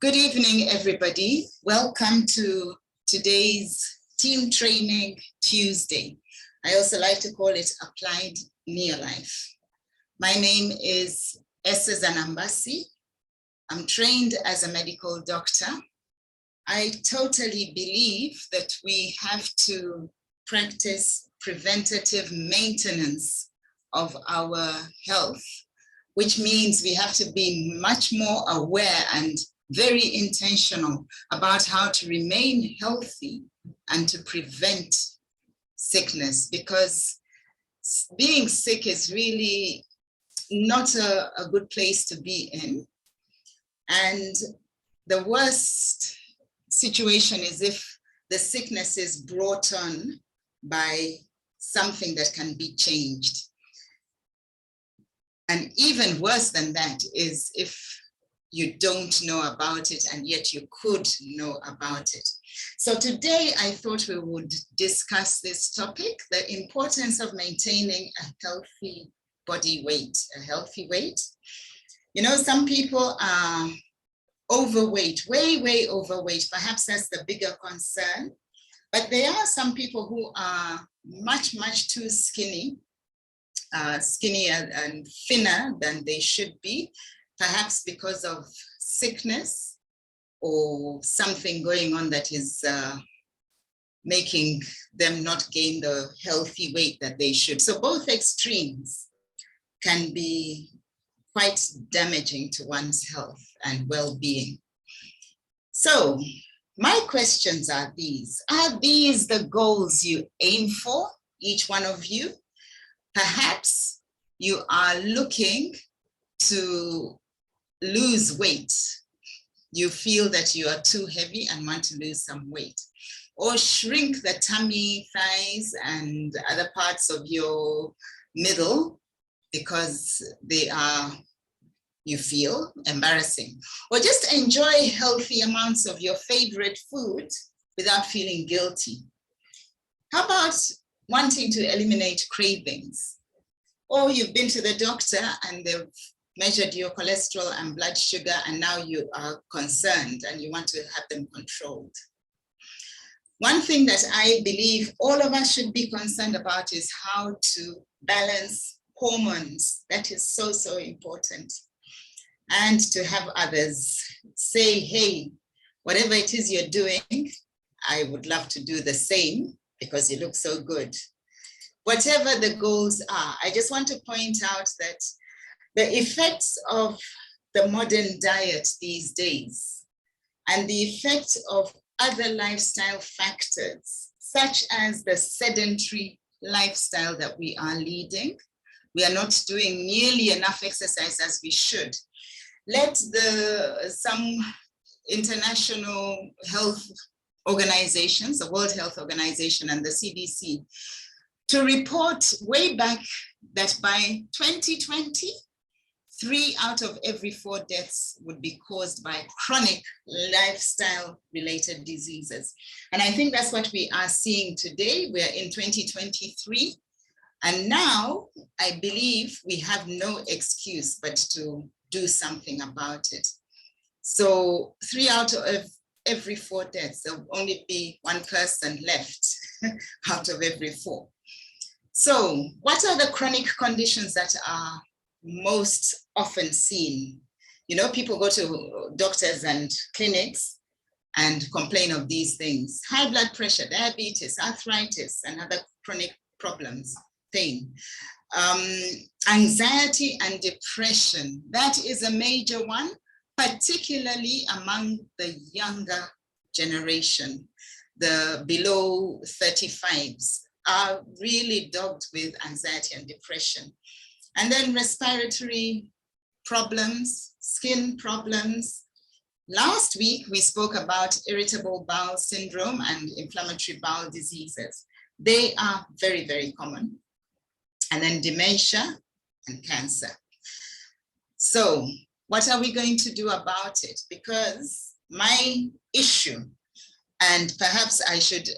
Good evening, everybody. Welcome to today's Team Training Tuesday. I also like to call it Applied Neolife. My name is Esther Zanambasi. I'm trained as a medical doctor. I totally believe that we have to practice preventative maintenance of our health, which means we have to be much more aware and very intentional about how to remain healthy and to prevent sickness, because being sick is really not a good place to be in. And the worst situation is if the sickness is brought on by something that can be changed. And even worse than that is if you don't know about it and yet you could know about it. So today I thought we would discuss this topic, the importance of maintaining a healthy body weight, a healthy weight. You know, some people are overweight, way overweight. Perhaps that's the bigger concern. But there are some people who are much too skinny, skinnier and thinner than they should be, perhaps because of sickness or something going on that is making them not gain the healthy weight that they should. So both extremes can be quite damaging to one's health and well-being. So my questions are these. Are these the goals you aim for, each one of you? Perhaps you are looking to lose weight. You feel that you are too heavy and want to lose some weight, or shrink the tummy, thighs, and other parts of your middle because they are, you feel, embarrassing, or just enjoy healthy amounts of your favorite food without feeling guilty. How about wanting to eliminate cravings? Or you've been to the doctor and they've measured your cholesterol and blood sugar, and now you are concerned and you want to have them controlled. One thing that I believe all of us should be concerned about is how to balance hormones. That is so important. And to have others say, hey, whatever it is you're doing, I would love to do the same because you look so good. Whatever the goals are, I just want to point out that the effects of the modern diet these days and the effect of other lifestyle factors, such as the sedentary lifestyle that we are leading. We are not doing nearly enough exercise as we should. Let some international health organizations, the World Health Organization and the CDC, to report way back that by 2020, 3 out of every 4 deaths would be caused by chronic lifestyle-related diseases. And I think that's what we are seeing today. We're in 2023. And now I believe we have no excuse but to do something about it. So 3 out of every 4 deaths, there'll only be 1 person left out of every 4. So what are the chronic conditions that are most often seen? You know, people go to doctors and clinics and complain of these things: high blood pressure, diabetes, arthritis, and other chronic problems, pain. Anxiety and depression, that is a major one, particularly among the younger generation. The below 35s are really dogged with anxiety and depression. And then respiratory problems, skin problems. Last week, we spoke about irritable bowel syndrome and inflammatory bowel diseases. They are very common. And then dementia and cancer. So what are we going to do about it? Because my issue, and perhaps I should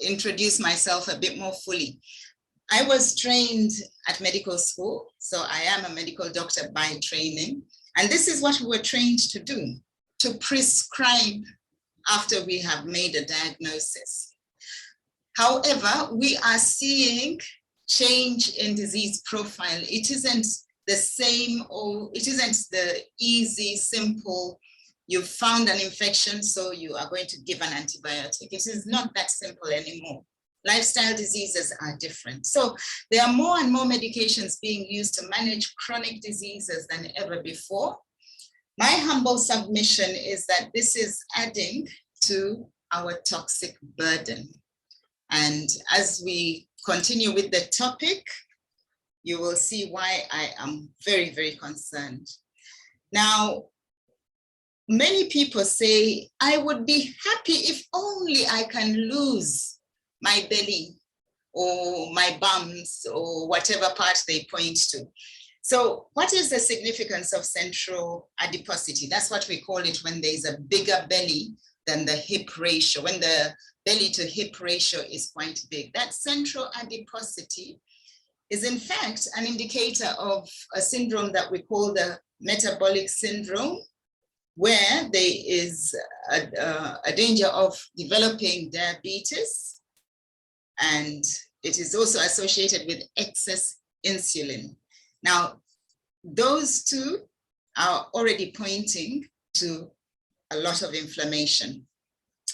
introduce myself a bit more fully. I was trained at medical school, so I am a medical doctor by training, and this is what we were trained to do. to prescribe after we have made a diagnosis. However, we are seeing change in disease profile. It isn't the same, or it isn't the easy, simple, you found an infection, so you are going to give an antibiotic. It is not that simple anymore. Lifestyle diseases are different. So there are more and more medications being used to manage chronic diseases than ever before. My humble submission is that this is adding to our toxic burden. And as we continue with the topic, you will see why I am very, very concerned. Now, many people say, I would be happy if only I can lose my belly or my bums or whatever part they point to. So what is the significance of central adiposity? That's what we call it when there's a bigger belly than the hip ratio, when the belly to hip ratio is quite big. That central adiposity is in fact an indicator of a syndrome that we call the metabolic syndrome, where there is a danger of developing diabetes, and it is also associated with excess insulin. Now, those two are already pointing to a lot of inflammation.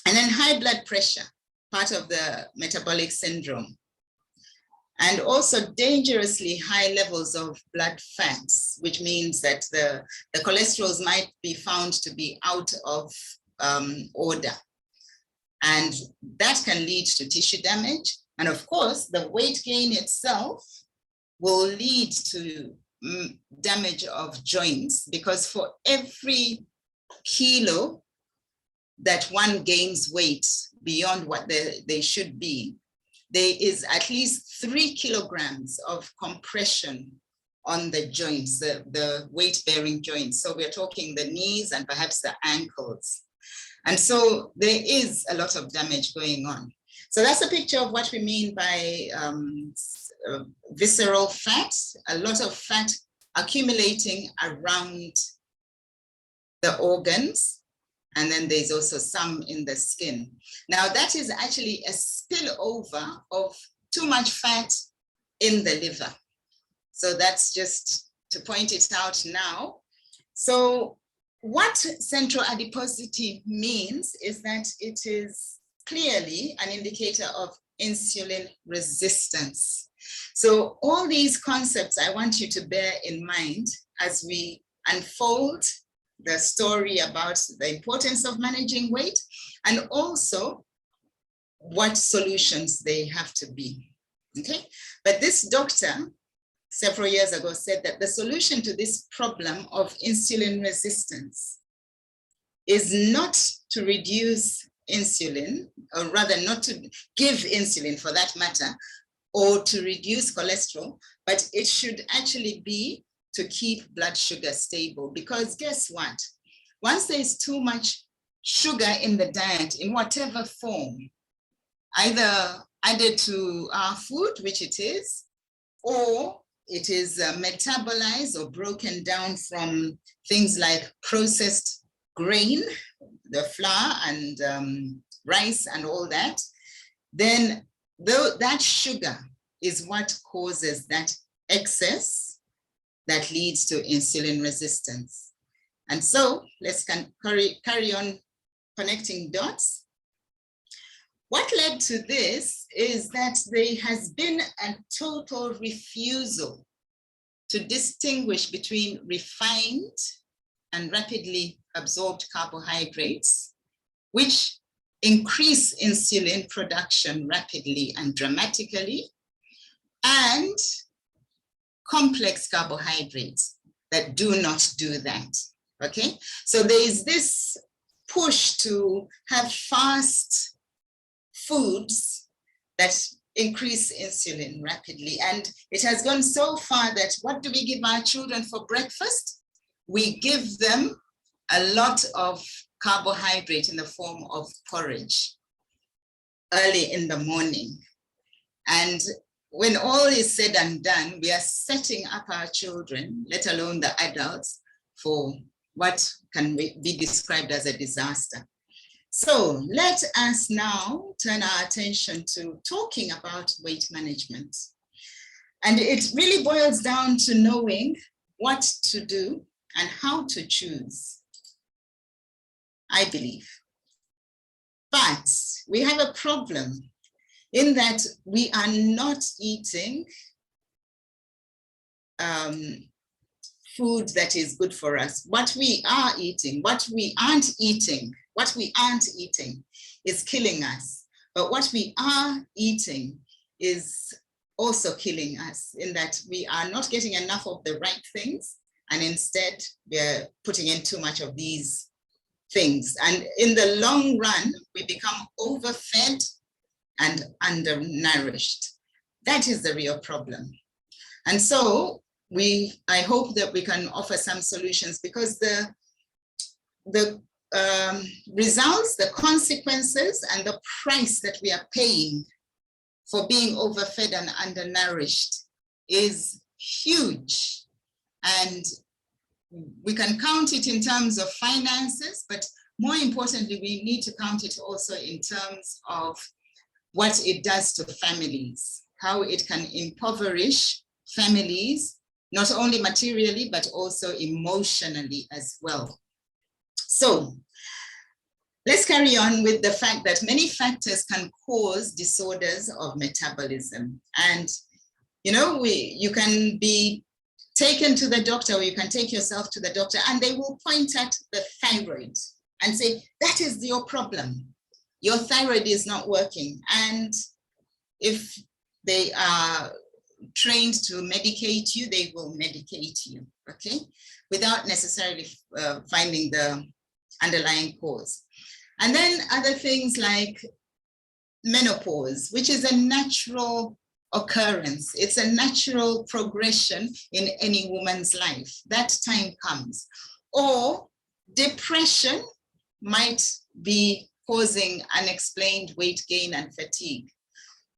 And then high blood pressure, part of the metabolic syndrome. And also dangerously high levels of blood fats, which means that the cholesterols might be found to be out of order. And that can lead to tissue damage. And of course, the weight gain itself will lead to damage of joints, because for every kilo that one gains weight beyond what they should be, there is at least 3 kilograms of compression on the joints, the weight-bearing joints. So we're talking the knees and perhaps the ankles. And so there is a lot of damage going on. So that's a picture of what we mean by visceral fat, a lot of fat accumulating around the organs. And then there's also some in the skin. Now that is actually a spillover of too much fat in the liver. So that's just to point it out now. So what central adiposity means is that it is clearly an indicator of insulin resistance. So all these concepts I want you to bear in mind as we unfold the story about the importance of managing weight, and also what solutions they have to be, okay? But this doctor several years ago said that the solution to this problem of insulin resistance is not to reduce insulin, or rather not to give insulin for that matter, or to reduce cholesterol, but it should actually be to keep blood sugar stable. Because guess what? Once there's too much sugar in the diet, in whatever form, either added to our food, which it is, or it is metabolized or broken down from things like processed grain, the flour and rice and all that, then that sugar is what causes that excess that leads to insulin resistance. And so let's carry on connecting dots. What led to this is that there has been a total refusal to distinguish between refined and rapidly absorbed carbohydrates, which increase insulin production rapidly and dramatically, and complex carbohydrates that do not do that, okay? So there is this push to have fast foods that increase insulin rapidly. And it has gone so far that what do we give our children for breakfast? We give them a lot of carbohydrate in the form of porridge early in the morning. And when all is said and done, we are setting up our children, let alone the adults, for what can be described as a disaster. So let us now turn our attention to talking about weight management. And it really boils down to knowing what to do and how to choose, I believe. But we have a problem in that we are not eating food that is good for us. What we are eating, what we aren't eating is killing us. But what we are eating is also killing us, in that we are not getting enough of the right things, and instead we're putting in too much of these things. And in the long run, we become overfed and undernourished. That is the real problem. And so I hope that we can offer some solutions, because the results, the consequences, and the price that we are paying for being overfed and undernourished is huge. And we can count it in terms of finances, but more importantly, we need to count it also in terms of what it does to families, how it can impoverish families, not only materially, but also emotionally as well. So let's carry on with the fact that many factors can cause disorders of metabolism. And, you know, you can be taken to the doctor, or you can take yourself to the doctor, and they will point at the thyroid and say, that is your problem. Your thyroid is not working. And if they are trained to medicate you, they will medicate you, okay? Without necessarily finding the underlying cause. And then other things like menopause, which is a natural occurrence. It's a natural progression in any woman's life. That time comes. Or depression might be causing unexplained weight gain and fatigue.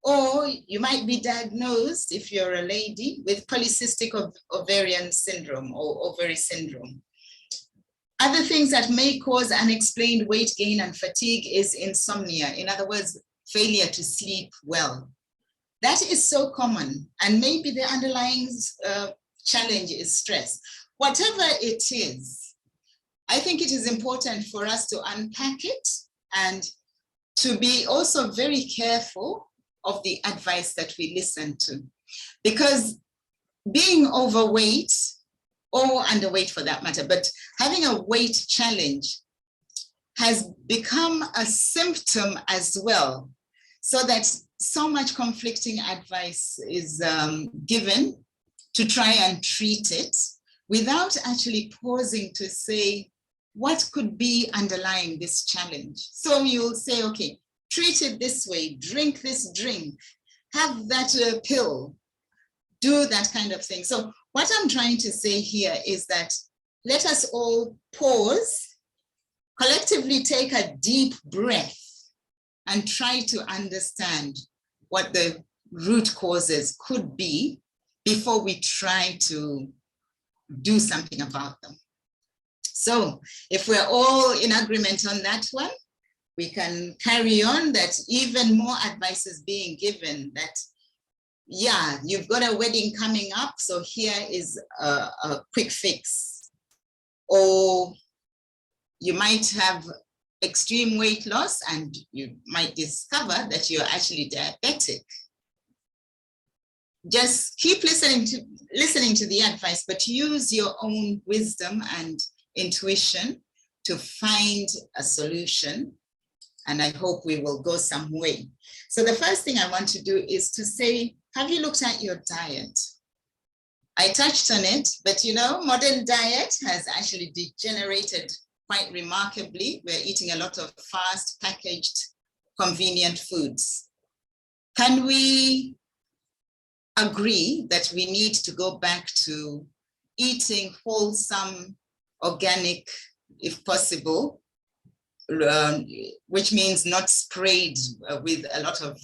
Or you might be diagnosed, if you're a lady, with polycystic ovarian syndrome or ovary syndrome. Other things that may cause unexplained weight gain and fatigue is insomnia. In other words, failure to sleep well. That is so common, and maybe the underlying challenge is stress. Whatever it is, I think it is important for us to unpack it and to be also very careful of the advice that we listen to. Because being overweight, or underweight for that matter, but having a weight challenge has become a symptom as well, so that so much conflicting advice is given to try and treat it without actually pausing to say, what could be underlying this challenge? So you'll say, okay, treat it this way, drink this drink, have that pill, do that kind of thing. So what I'm trying to say here is that let us all pause, collectively take a deep breath, and try to understand what the root causes could be before we try to do something about them. So if we're all in agreement on that one, we can carry on, that even more advice is being given, that yeah, you've got a wedding coming up, so here is a quick fix. Or you might have extreme weight loss and you might discover that you're actually diabetic. Just keep listening to the advice, but use your own wisdom and intuition to find a solution. And I hope we will go some way. So the first thing I want to do is to say, have you looked at your diet? I touched on it, but you know, modern diet has actually degenerated quite remarkably. We're eating a lot of fast packaged, convenient foods. Can we agree that we need to go back to eating wholesome, organic, if possible, which means not sprayed with a lot of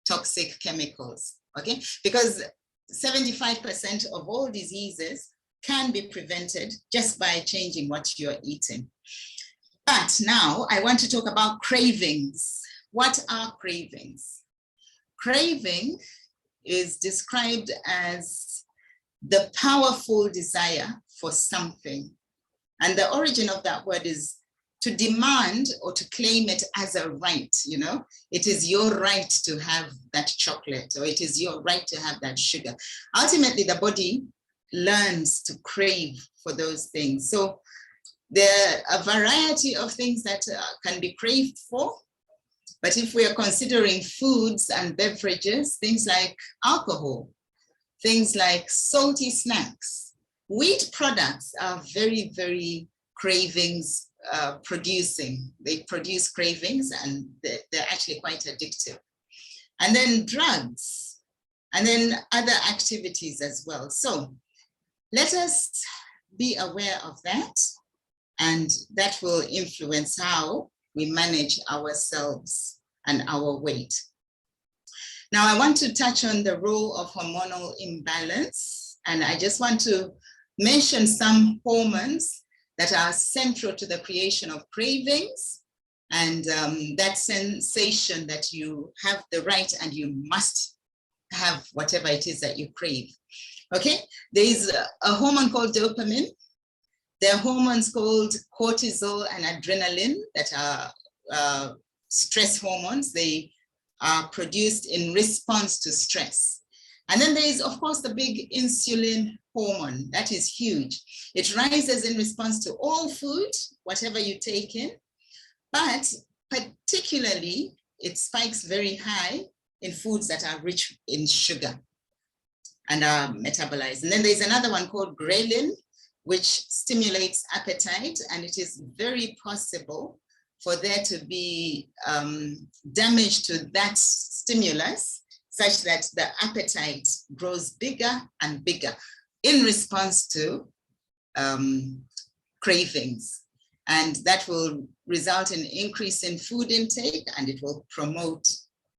toxic chemicals, okay? Because 75% of all diseases can be prevented just by changing what you're eating. But now I want to talk about cravings. What are cravings? Craving is described as the powerful desire for something. And the origin of that word is to demand or to claim it as a right, you know? It is your right to have that chocolate, or it is your right to have that sugar. Ultimately, the body learns to crave for those things. So there are a variety of things that can be craved for. But if we are considering foods and beverages, things like alcohol, things like salty snacks, wheat products are very, very cravings producing. They produce cravings and they're actually quite addictive. And then drugs, and then other activities as well. So let us be aware of that, and that will influence how we manage ourselves and our weight. Now, I want to touch on the role of hormonal imbalance, and I just want to mention some hormones that are central to the creation of cravings and that sensation that you have the right and you must have whatever it is that you crave. Okay, there is a hormone called dopamine. There are hormones called cortisol and adrenaline that are stress hormones. They are produced in response to stress. And then there is, of course, the big insulin hormone. That is huge. It rises in response to all food, whatever you take in, but particularly it spikes very high in foods that are rich in sugar and are metabolized. And then there's another one called ghrelin, which stimulates appetite, and it is very possible for there to be damage to that stimulus such that the appetite grows bigger and bigger in response to cravings. And that will result in increase in food intake, and it will promote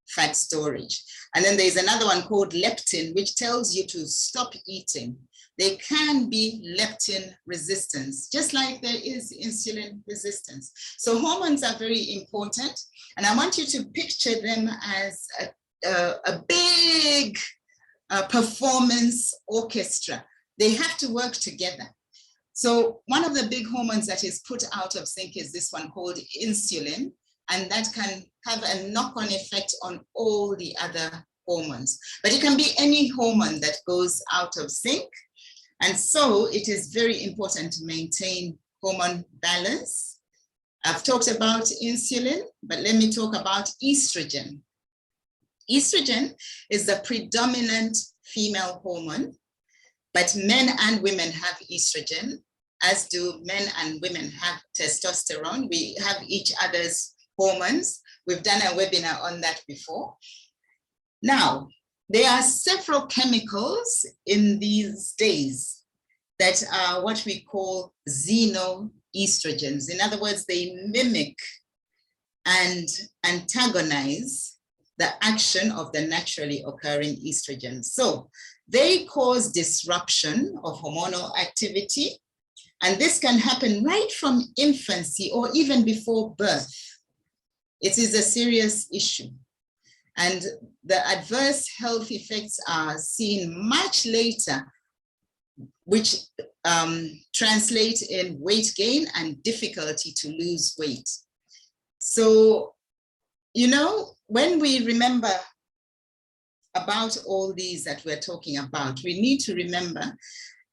fat storage. And then there's another one called leptin, which tells you to stop eating. There can be leptin resistance, just like there is insulin resistance. So hormones are very important, and I want you to picture them as a big performance orchestra. They have to work together. So one of the big hormones that is put out of sync is this one called insulin, and that can have a knock-on effect on all the other hormones. But it can be any hormone that goes out of sync. And so it is very important to maintain hormone balance. I've talked about insulin, but let me talk about estrogen. Estrogen is the predominant female hormone, but men and women have estrogen, as do men and women have testosterone. We have each other's hormones. We've done a webinar on that before. Now, there are several chemicals in these days that are what we call xenoestrogens. In other words, they mimic and antagonize the action of the naturally occurring estrogen. So they cause disruption of hormonal activity, and this can happen right from infancy or even before birth. It is a serious issue, and the adverse health effects are seen much later, which translate in weight gain and difficulty to lose weight. So, you know, when we remember about all these that we're talking about, we need to remember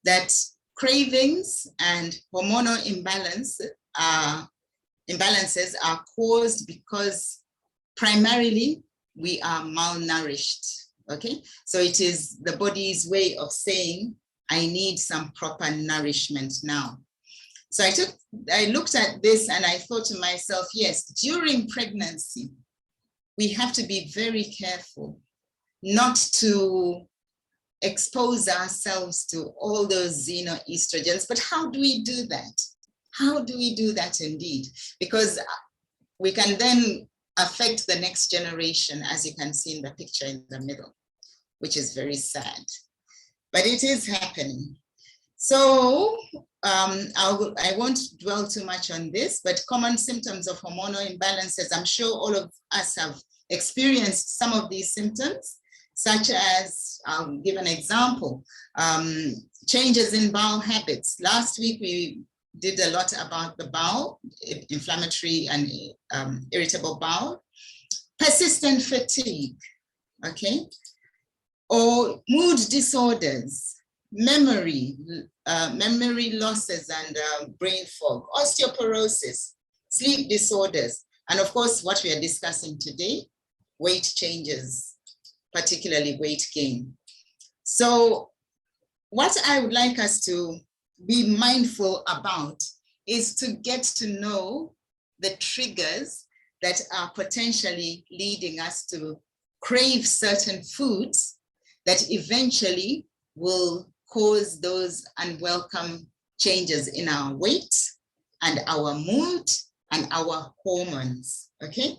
that cravings and hormonal imbalances are caused because primarily we are malnourished, okay? So it is the body's way of saying, I need some proper nourishment now. So I looked at this and I thought to myself, yes, during pregnancy, we have to be very careful not to expose ourselves to all those xenoestrogens. But how do we do that? How do we do that indeed? Because we can then affect the next generation, as you can see in the picture in the middle, which is very sad. But it is happening. So I won't dwell too much on this, but common symptoms of hormonal imbalances, I'm sure all of us have experienced some of these symptoms, such as, I'll give an example, changes in bowel habits. Last week, we did a lot about the bowel, inflammatory and irritable bowel, persistent fatigue, okay, or mood disorders, memory losses and brain fog, osteoporosis, sleep disorders, and of course, what we are discussing today, weight changes, particularly weight gain. So what I would like us to be mindful about is to get to know the triggers that are potentially leading us to crave certain foods that eventually will cause those unwelcome changes in our weight and our mood and our hormones, okay?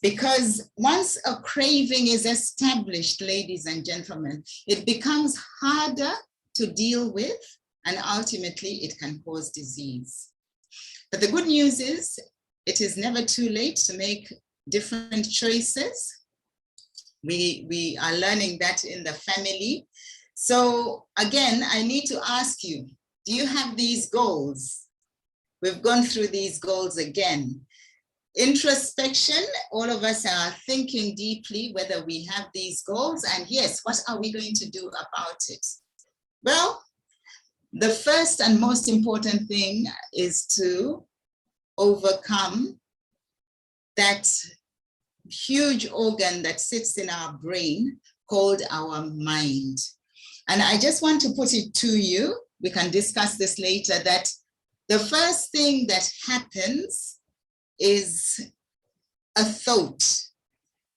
Because once a craving is established, ladies and gentlemen, it becomes harder to deal with, and ultimately it can cause disease. But the good news is it is never too late to make different choices. We are learning that in the family. So again, I need to ask you, do you have these goals? We've gone through these goals again. Introspection, all of us are thinking deeply whether we have these goals, and yes, what are we going to do about it? Well, the first and most important thing is to overcome that huge organ that sits in our brain called our mind. And I just want to put it to you, we can discuss this later, that the first thing that happens is a thought,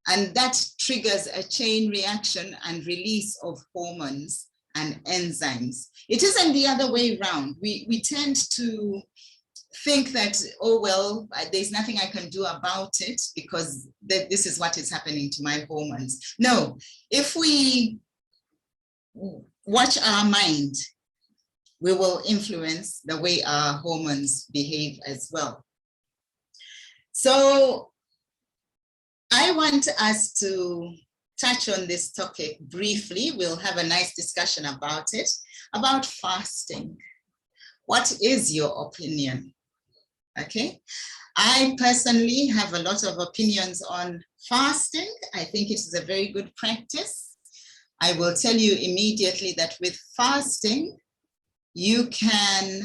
and that triggers a chain reaction and release of hormones and enzymes. It isn't the other way around. We tend to think that, oh, well, there's nothing I can do about it because this is what is happening to my hormones. No, if we watch our mind, we will influence the way our hormones behave as well. So I want us to touch on this topic briefly. We'll have a nice discussion about it, about fasting. What is your opinion? Okay. I personally have a lot of opinions on fasting. I think it is a very good practice. I will tell you immediately that with fasting, you can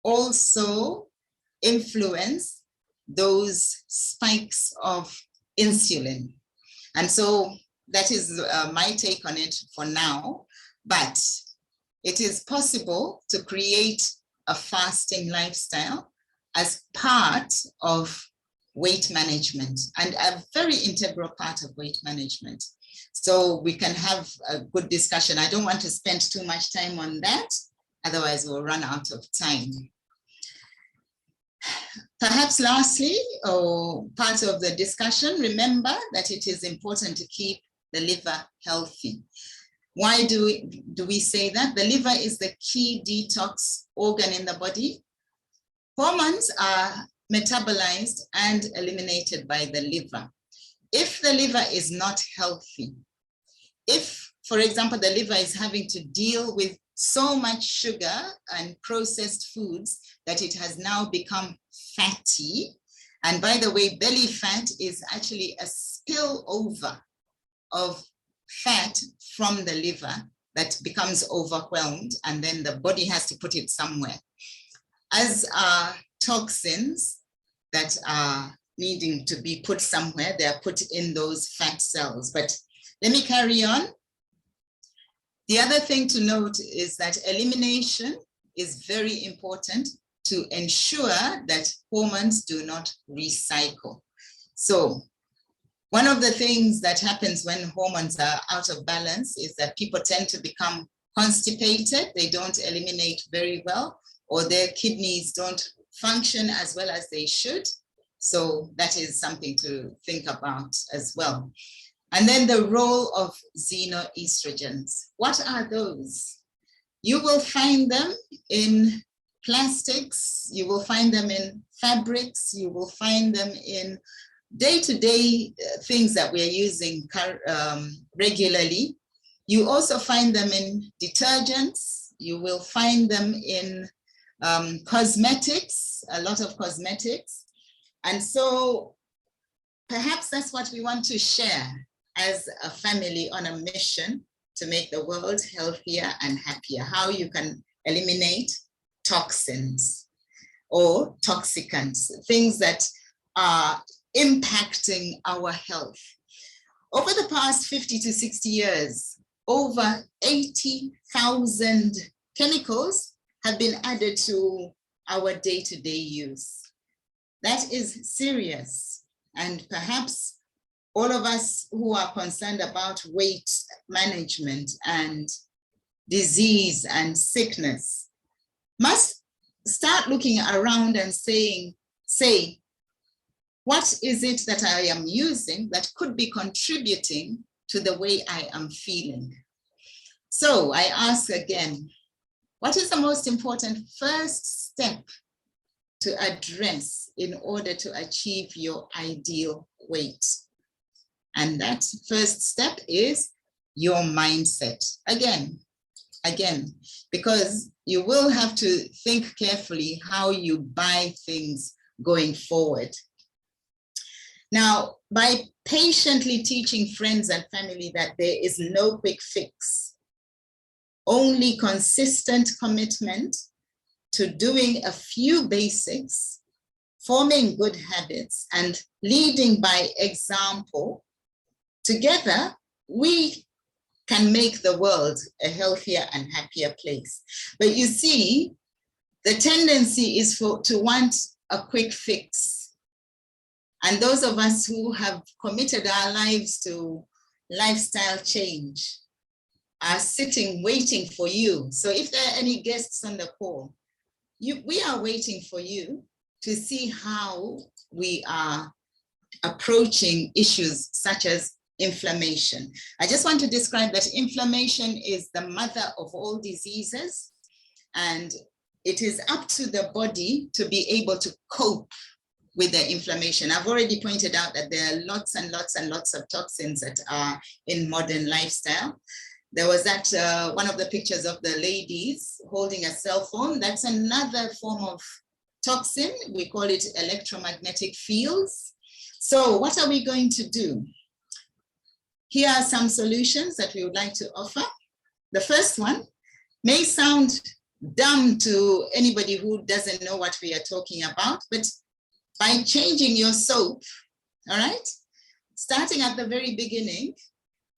also influence those spikes of insulin. And so that is my take on it for now, but it is possible to create a fasting lifestyle as part of weight management and a very integral part of weight management. So we can have a good discussion. I don't want to spend too much time on that, otherwise we'll run out of time. Perhaps lastly, or part of the discussion, remember that it is important to keep the liver healthy. Why do we say that? The liver is the key detox organ in the body. Hormones are metabolized and eliminated by the liver. If the liver is not healthy, if, for example, the liver is having to deal with so much sugar and processed foods that it has now become fatty, and by the way, belly fat is actually a spillover of fat from the liver that becomes overwhelmed, and then the body has to put it somewhere. As are toxins that are needing to be put somewhere, they are put in those fat cells. But let me carry on. The other thing to note is that elimination is very important to ensure that hormones do not recycle. So one of the things that happens when hormones are out of balance is that people tend to become constipated. They don't eliminate very well, or their kidneys don't function as well as they should. So that is something to think about as well. And then the role of xenoestrogens. What are those? You will find them in plastics, you will find them in fabrics, you will find them in day-to-day things that we're using regularly. You also find them in detergents, you will find them in cosmetics, a lot of cosmetics. And so perhaps that's what we want to share as a family on a mission to make the world healthier and happier, how you can eliminate toxins or toxicants, things that are impacting our health. Over the past 50 to 60 years, over 80,000 chemicals have been added to our day-to-day use. That is serious. And perhaps all of us who are concerned about weight management and disease and sickness must start looking around and say, what is it that I am using that could be contributing to the way I am feeling? So I ask again, what is the most important first step to address in order to achieve your ideal weight? And that first step is your mindset. Again, because you will have to think carefully how you buy things going forward. Now, by patiently teaching friends and family that there is no quick fix, only consistent commitment to doing a few basics, forming good habits, and leading by example, together, we can make the world a healthier and happier place. But you see, the tendency is to want a quick fix. And those of us who have committed our lives to lifestyle change are sitting waiting for you. So if there are any guests on the call, we are waiting for you to see how we are approaching issues such as inflammation. I just want to describe that inflammation is the mother of all diseases, and it is up to the body to be able to cope with the inflammation. I've already pointed out that there are lots and lots and lots of toxins that are in modern lifestyle. There was that one of the pictures of the ladies holding a cell phone. That's another form of toxin. We call it electromagnetic fields. So what are we going to do? Here are some solutions that we would like to offer. The first one may sound dumb to anybody who doesn't know what we are talking about, but by changing your soap, all right, starting at the very beginning,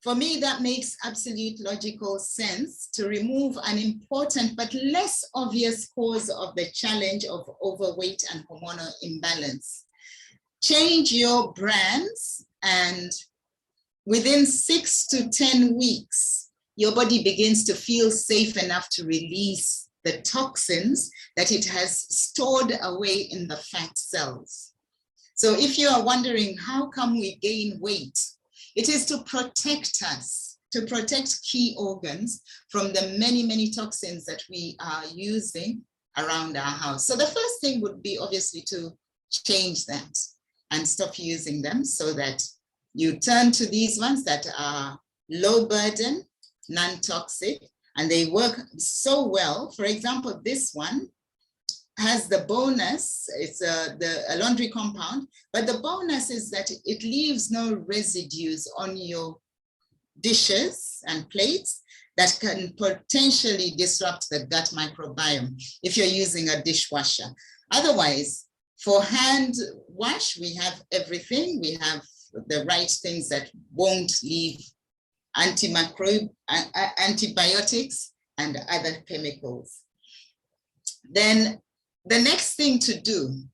for me, that makes absolute logical sense to remove an important but less obvious cause of the challenge of overweight and hormonal imbalance. Change your brands, and within 6 to 10 weeks, your body begins to feel safe enough to release the toxins that it has stored away in the fat cells. So if you are wondering, how come we gain weight? It is to protect us, to protect key organs from the many, many toxins that we are using around our house. So the first thing would be obviously to change that and stop using them so that you turn to these ones that are low burden, non-toxic, and they work so well. For example, this one has the bonus, it's a laundry compound, but the bonus is that it leaves no residues on your dishes and plates that can potentially disrupt the gut microbiome if you're using a dishwasher. Otherwise, for hand wash, we have everything. We have the right things that won't leave antibiotics and other chemicals. Then the next thing to do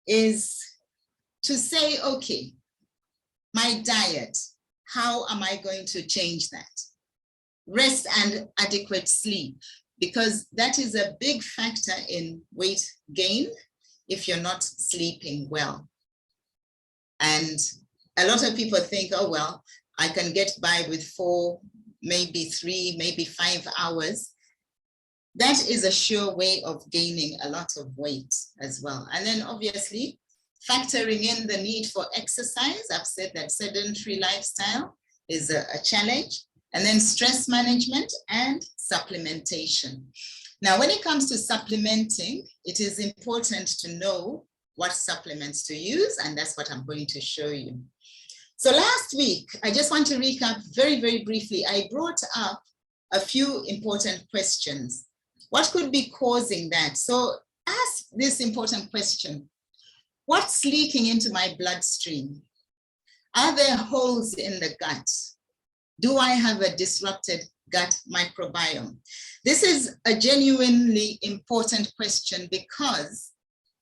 is to say, okay, my diet, how am I going to change that? Rest and adequate sleep, because that is a big factor in weight gain if you're not sleeping well. And a lot of people think, oh, well, I can get by with 4, maybe 3, maybe 5 hours. that is a sure way of gaining a lot of weight as well. And then obviously factoring in the need for exercise. I've said that sedentary lifestyle is a challenge. And then stress management and supplementation. Now, when it comes to supplementing, it is important to know what supplements to use, and that's what I'm going to show you. So last week, I just want to recap very, very briefly. I brought up a few important questions. What could be causing that? So ask this important question. What's leaking into my bloodstream? Are there holes in the gut? Do I have a disrupted gut microbiome? This is a genuinely important question because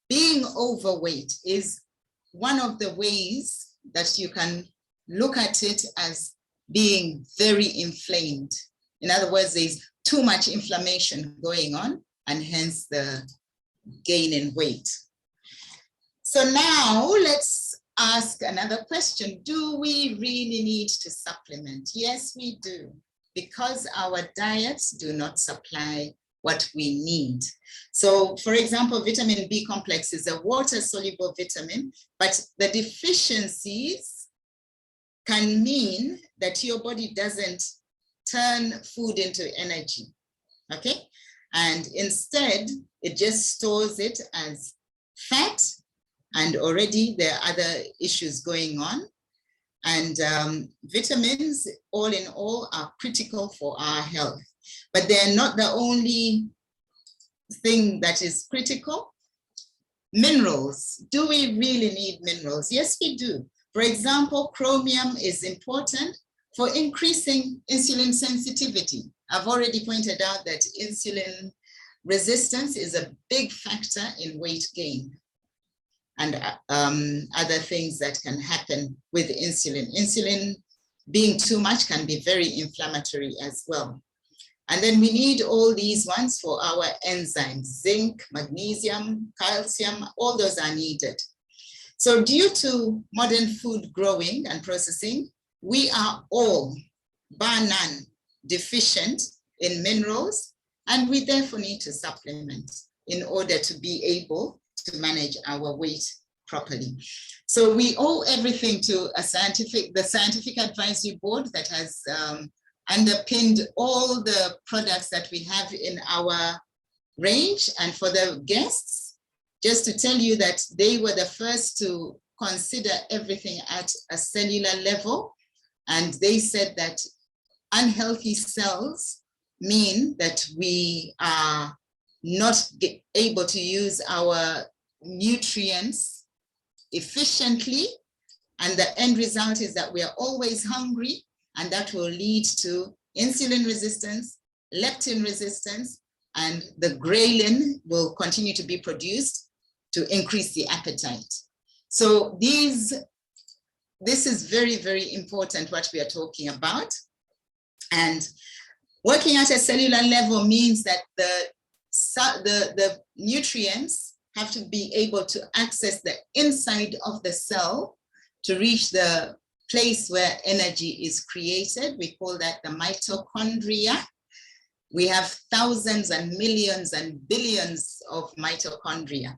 being overweight is one of the ways that you can look at it as being very inflamed. In other words, there's too much inflammation going on and hence the gain in weight. So now let's ask another question. Do we really need to supplement? Yes, we do, because our diets do not supply what we need. So for example, vitamin B complex is a water-soluble vitamin, but the deficiencies can mean that your body doesn't turn food into energy, okay? And instead, it just stores it as fat, and already there are other issues going on. And vitamins, all in all, are critical for our health. But they're not the only thing that is critical. Minerals. Do we really need minerals? Yes, we do. For example, chromium is important for increasing insulin sensitivity. I've already pointed out that insulin resistance is a big factor in weight gain and other things that can happen with insulin. Insulin being too much can be very inflammatory as well. And then we need all these ones for our enzymes, zinc, magnesium, calcium, all those are needed. So due to modern food growing and processing, we are all, bar none, deficient in minerals, and we therefore need to supplement in order to be able to manage our weight properly. So we owe everything to the scientific advisory board that has underpinned all the products that we have in our range. And for the guests, just to tell you that they were the first to consider everything at a cellular level. And they said that unhealthy cells mean that we are not able to use our nutrients efficiently. And the end result is that we are always hungry, and that will lead to insulin resistance, leptin resistance, and the ghrelin will continue to be produced to increase the appetite. So this is very, very important what we are talking about. And working at a cellular level means that the nutrients have to be able to access the inside of the cell to reach the place where energy is created. We call that the mitochondria. We have thousands and millions and billions of mitochondria.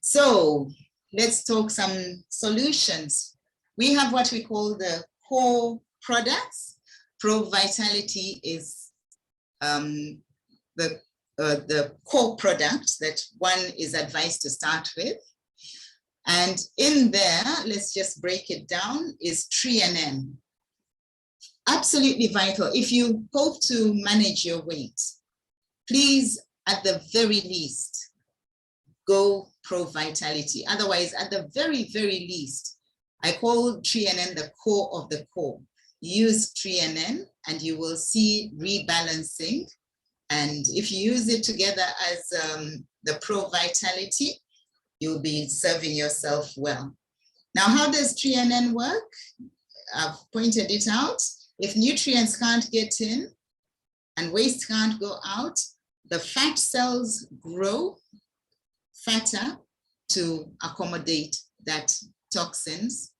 So let's talk some solutions. We have what we call the core products. Pro Vitality is the core product that one is advised to start with. And in there, let's just break it down, is TreaNN. Absolutely vital. If you hope to manage your weight, please, at the very least, go Pro Vitality. Otherwise, at the very, very least, I call TreaNN the core of the core. Use TreaNN and you will see rebalancing. And if you use it together as the Pro Vitality, you'll be serving yourself well. Now, how does TreaNN work? I've pointed it out. If nutrients can't get in and waste can't go out, the fat cells grow fatter to accommodate that toxins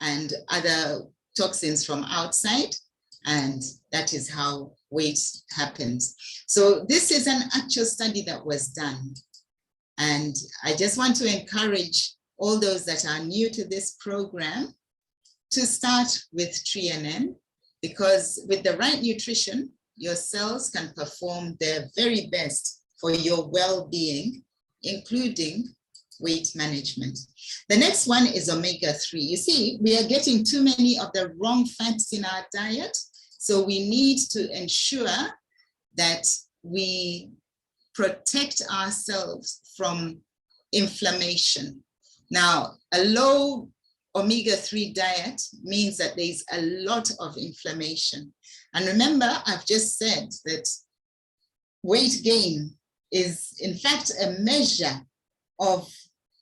and other toxins from outside. And that is how weight happens. So this is an actual study that was done. And I just want to encourage all those that are new to this program to start with TreeNN, because with the right nutrition, your cells can perform their very best for your well-being, including weight management. The next one is omega-3. You see, we are getting too many of the wrong fats in our diet. So we need to ensure that we protect ourselves from inflammation. Now, a low omega-3 diet means that there's a lot of inflammation. And remember, I've just said that weight gain is in fact a measure of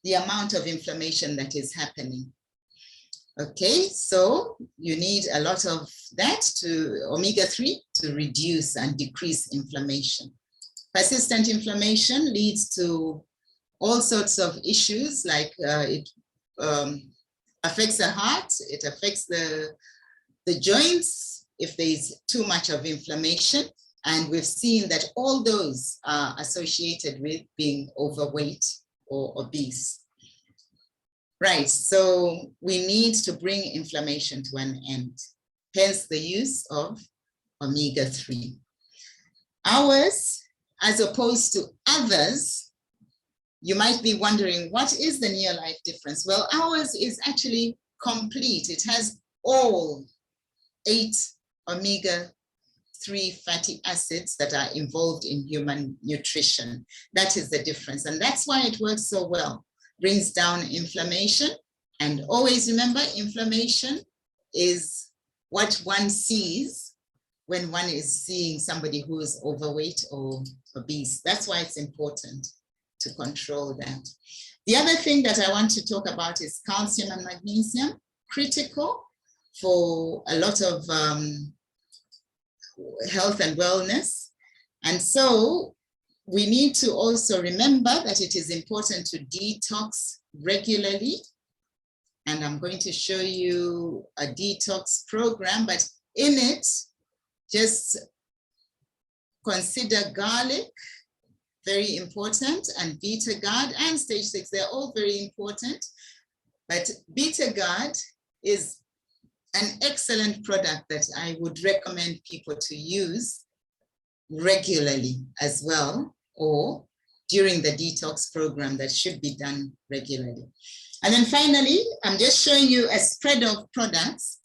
the amount of inflammation that is happening. Okay, so you need a lot of that to omega-3 to reduce and decrease inflammation. Persistent inflammation leads to all sorts of issues, like it affects the heart, it affects the joints if there's too much of inflammation. And we've seen that all those are associated with being overweight or obese. Right, so we need to bring inflammation to an end, hence the use of omega-3. Ours, as opposed to others, you might be wondering, what is the Neolife difference? Well, ours is actually complete. It has all 8 omega-3 fatty acids that are involved in human nutrition. That is the difference, and that's why it works so well. Brings down inflammation, and always remember, inflammation is what one sees when one is seeing somebody who is overweight or obese. That's why it's important to control that. The other thing that I want to talk about is calcium and magnesium, critical for a lot of health and wellness. And so we need to also remember that it is important to detox regularly. And I'm going to show you a detox program, but in it, just consider garlic, very important, and Beta-Guard and stage 6, they're all very important. But Beta-Guard is an excellent product that I would recommend people to use regularly as well, or during the detox program that should be done regularly. And then finally, I'm just showing you a spread of products.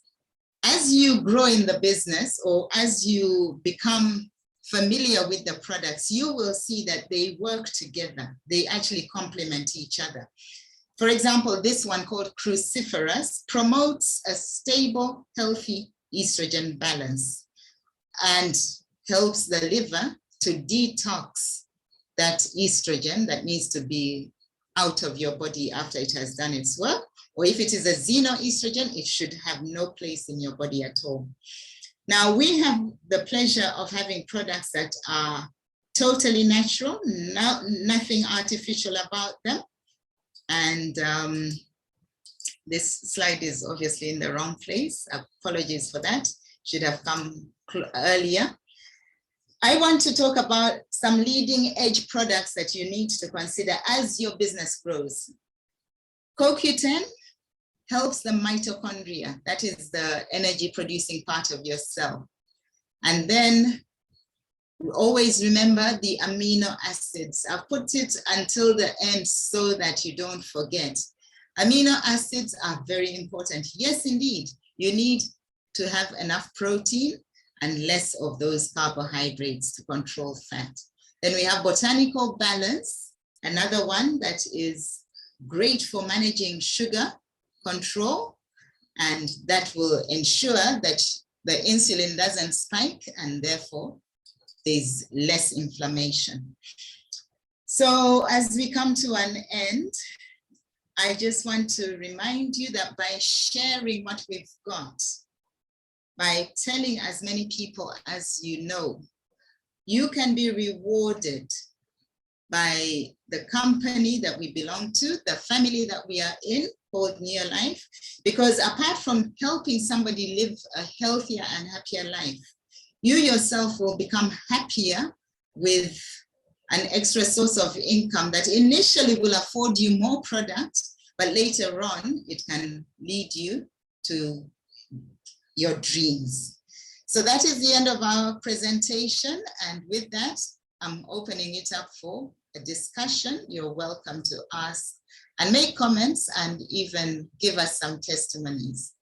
As you grow in the business, or as you become familiar with the products, you will see that they work together. They actually complement each other. For example, this one called Cruciferous promotes a stable, healthy estrogen balance and helps the liver to detox that estrogen that needs to be out of your body after it has done its work. Or if it is a xenoestrogen, it should have no place in your body at all. Now, we have the pleasure of having products that are totally natural, nothing artificial about them. And this slide is obviously in the wrong place. Apologies for that. Should have come earlier. I want to talk about some leading edge products that you need to consider as your business grows. CoQ10 helps the mitochondria. That is the energy producing part of your cell. And then always remember the amino acids. I've put it until the end so that you don't forget. Amino acids are very important. Yes, indeed, you need to have enough protein and less of those carbohydrates to control fat. Then we have botanical balance, another one that is great for managing sugar control, and that will ensure that the insulin doesn't spike and therefore there's less inflammation. So as we come to an end, I just want to remind you that by sharing what we've got, by telling as many people as you know, you can be rewarded by the company that we belong to, the family that we are in, called Neolife, because apart from helping somebody live a healthier and happier life, you yourself will become happier with an extra source of income that initially will afford you more product, but later on, it can lead you to your dreams. So that is the end of our presentation. And with that, I'm opening it up for a discussion. You're welcome to ask and make comments and even give us some testimonies.